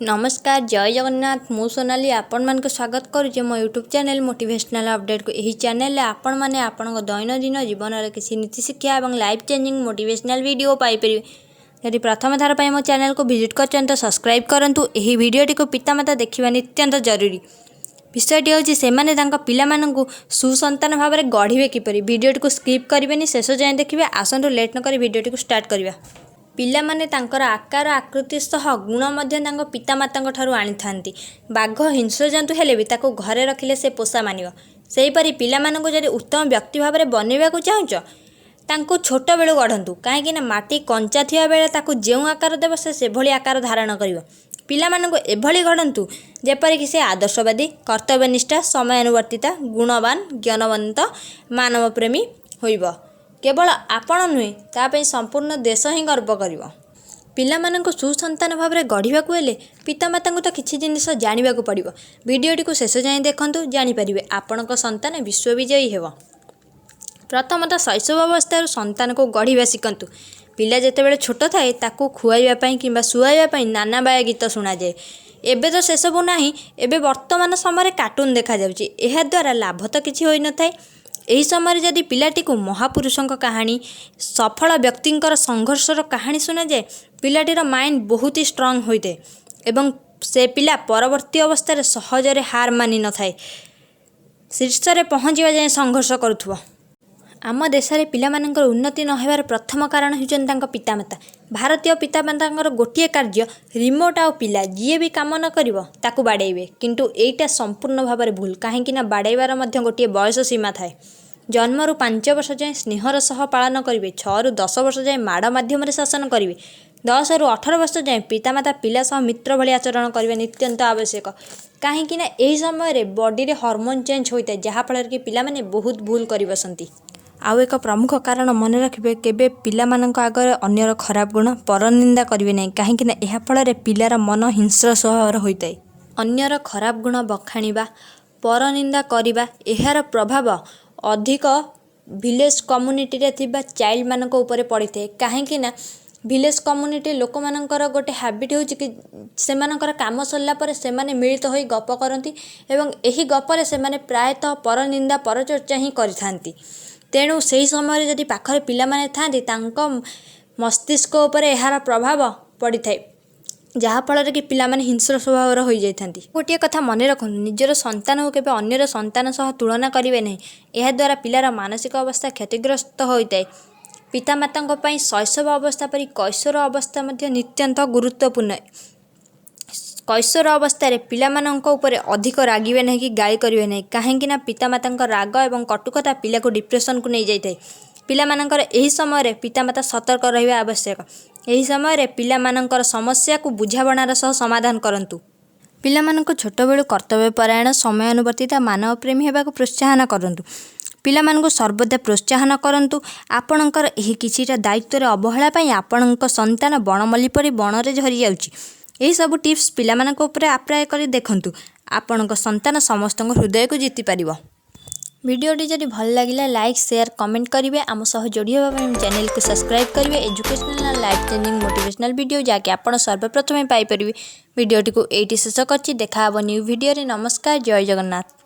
नमस्कार जय जगन्नाथ मु सोनाली आपण मान स्वागत करुचे मो यूट्यूब चैनल मोटिवेशनल अपडेट को यही चैनल आपण मैंने आपण दैनंदिन जीवन में किसी नीति शिक्षा और life changing motivational video Piper. यदि प्रथम थर पर मो चैनल को विजिट कर तो सब्सक्राइब करूँ। यही वीडियोटी को पितामाता देखा नित्यंत जरूरी। विषयटी हूँ से पिला सुसंतान भाव में गढ़े किपर। वीडियोटी को स्किप करेंगे शेष जाए देखिए। आसतु लेट नक वीडियोटी को स्टार्ट करवा। पिलामाने तांकर आकार आकृति सह गुण मध्य पितामाता ठारू आनी थांती। बाघ हिंस्र जंतु हेले भी ताको घरे रखिले से पोषा मानिव। सेहीपरि पिलामानंकु जदि उत्तम व्यक्ति भाव में बनवाक चाहूच तांको छोट बेलू गढ़ंतु। कहीं माटी कंचा थिया बेले ताको जेउ आकार देव से भली आकार धारण करिवो। पिलामानंकु एभली गढ़ंतु जेपरिक से आदर्शवादी, कर्तव्यनिष्ठा, समयानुवर्तिता, गुणवान, ज्ञानवंत, मानव प्रेमी होइब। केवल आपण नुहे तापई संपूर्ण देश ही गर्व कर। पिलामानंकु सुसंतान भाव में गढ़ा हेले पितामाता तो किसी जिनिस जानवाक पड़ो। वीडियोटी को शेष जाए देखूँ जानीपर आपण संतान विश्वविजयी हो। प्रथमतः शैशव अवस्था संतान को गढ़ा शिखतु। पिला जितेबाला छोट थाए ताकू खुआइवाई कि शुआइवाई नाना बाया गीत शुणा जाए। एबे तो से सब ना। एबे वर्तमान समय कार्टून देखा जा द्वारा लाभ तो किसी होई न थाए। यही समय जदि पिलाटी को महापुरुषों कहानी, सफल व्यक्तिंकर संघर्षर कहानी शुणा जाए पिलाटीर माइंड बहुत ही स्ट्रांग होता है एवं से पिला परवर्ती अवस्था सहजरे हार मानि न थाए। शीर्ष में पहुँचवा जाए संघर्ष करुथुव। आम देश में पिलामानंकर उन्नति नहेबार प्रथम कारण होउछन पितामाता। भारतीय पितामातांकर गोटे कार्य रिमोट आउ पिला जी भी काम न करिवो ताकू बाड़ेइबे। किंतु एटा संपूर्ण भाव में भूल। कहीं बाड़ेइबार मध्य गोटे बयस सीमा थाए। जन्मरू 5 वर्ष जाए स्नेहर सह पालन करेंगे। 6 ରୁ 10 वर्ष जाए माड़ मध्यम शासन करेंगे। 10 ରୁ 18 वर्ष जाए पितामाता पिला सह मित्र भली आचरण करेंगे नित्यंत आवश्यक। कहीं यही समय बॉडी रे हार्मोन चेंज होता है जहाँफल कि पिलामाने बहुत भूल कर बसती। आउ एक प्रमुख कारण मन रखिए केबे पिलामानंक आगे अन्यर खराब गुण परनिंदा करेंगे नहीं। कहीं यह फल पिलार मन हिंस्र स्वभाव होता है। अन्यर खराब गुण बखाणिबा परनिंदा करिबा एहार प्रभाव अधिक विलेज कम्युनिटी रे थिबा चाइल्ड मानक ऊपर पड़ी थे। कहीं विलेज कम्युनिटी लोक मानकर गोटे हैबिट होची कि सेमानकर काम सरला पर सेमाने मिलित होई गप करती एवं एही गपरे सेमाने प्रायतः परनिंदा परचर्चा ही करिथांती। तेणु सही समय जदि पाखरे पिला माने थांती तांको मस्तिष्क उपर एहार प्रभाव पड़ी थाए जहाँफल कि पिलामाने हिंस्र स्वभाव हो जाती। गोटे कथा मन रखु निजर संतान को केबे अन्यर संतान सह तुलना करेंगे नहीं। यह द्वारा पिलार मानसिक अवस्था क्षतिग्रस्त होता है। पितामाता शैशव अवस्था परी कैशोर अवस्था नित्यंत गुरुत्वपूर्ण। कैशोर अवस्था पिलामानंक ऊपर अधिक रागिबे नहीं कि गाली करेंगे नहीं। कहीं पितामाता राग और कटुकता पिला को डिप्रेशन को नहीं जाए। पिलामानंकर एही समय पितामाता सतर्क रहिबा आवश्यक। यही समय पिलामानंकर समस्या को बुझाबणार सह समाधान करंतु। पिलामानंको छोट बेलू कर्तव्यपरायण, समयानुवर्तिता, मानव प्रेमी होबाक प्रोत्साहन करंतु। पिलामानंको सर्वदा प्रोत्साहन करंतु। आपणकर एही किछिटा दायित्व अवहेला पई आपणक संतान बणमल्ली परी बणरे झरी जाउची। यही सब टिप्स पिलामानंक ऊपर अप्लाई करी देखंतु। आपणक संतान समस्त हृदय को जीति पारिबो। वीडियोटी जदि भल लगिला लाइक शेयर कमेंट करेंगे। आम सह जोड़ी होगा चैनल को सब्सक्राइब करेंगे। Educational life changing motivational video जहाँकि आप सर्वप्रथम पाइपर। वीडियोटी को एटी शेष कर देखा न्यू वीडियो रे। नमस्कार जय जगन्नाथ।